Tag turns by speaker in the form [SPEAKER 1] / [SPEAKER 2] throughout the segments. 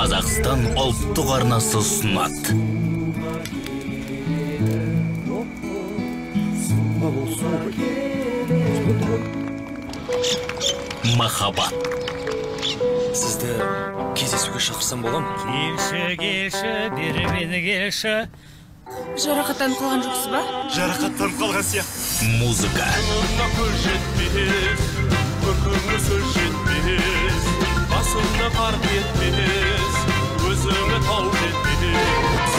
[SPEAKER 1] Қазақстан ұлттық арнасы ұсынады. Махаббат.
[SPEAKER 2] Сізді кездесуге шақырсам бола ма?
[SPEAKER 3] Келші, бері мені келші.
[SPEAKER 4] Жарақаттанып қалған жоқсыз ба?
[SPEAKER 2] Жарақаттанып қалған сияқты.
[SPEAKER 1] Музыка.
[SPEAKER 5] Көз жетпес, көркіңе сөз жетпес, басыңа қар кетпес, өзіңе тау жетпес.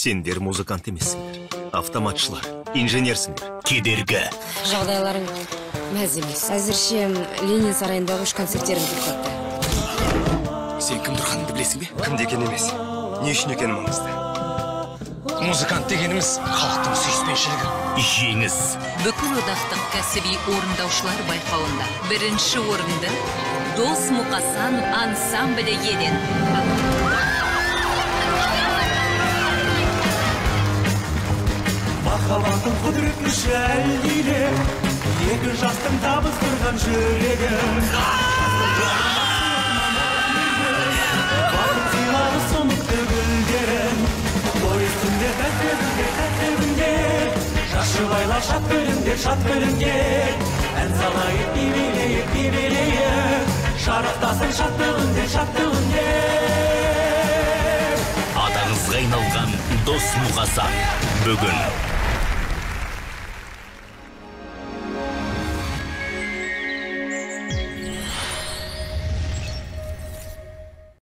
[SPEAKER 2] Сендер музыкант емессіңдер, автоматшылар, инженерсіңдер.
[SPEAKER 1] Кедергі.
[SPEAKER 4] Жағдайларың мәз емес. Әзірше Ленин сарайындағы 3 концерттерім тоқтатты.
[SPEAKER 2] Сен кім тұрғаныңды білесің бе? Кімде екен емес, не үшін екені маңызды. Музыкант дегеніміз халықтың сүйіспеншілігі.
[SPEAKER 1] Жеңіс.
[SPEAKER 6] Бүкіл одақтық кәсіби орындаушылар байқауында бірінші орынды Дос Мұқасан ансамблі иеленді.
[SPEAKER 5] Махаббаттың құдіретті шәлдейді, екі жастың табыстырған жүрегі. Бақыт сыйлары сұмықты гүлдерін, той үстінде тәттебінде, шашыбайлар шат бөлімде, ән салайық билейік, шарықтасын шаттығынде.
[SPEAKER 1] Атаңызға айналған Дос Мұқасан бүгін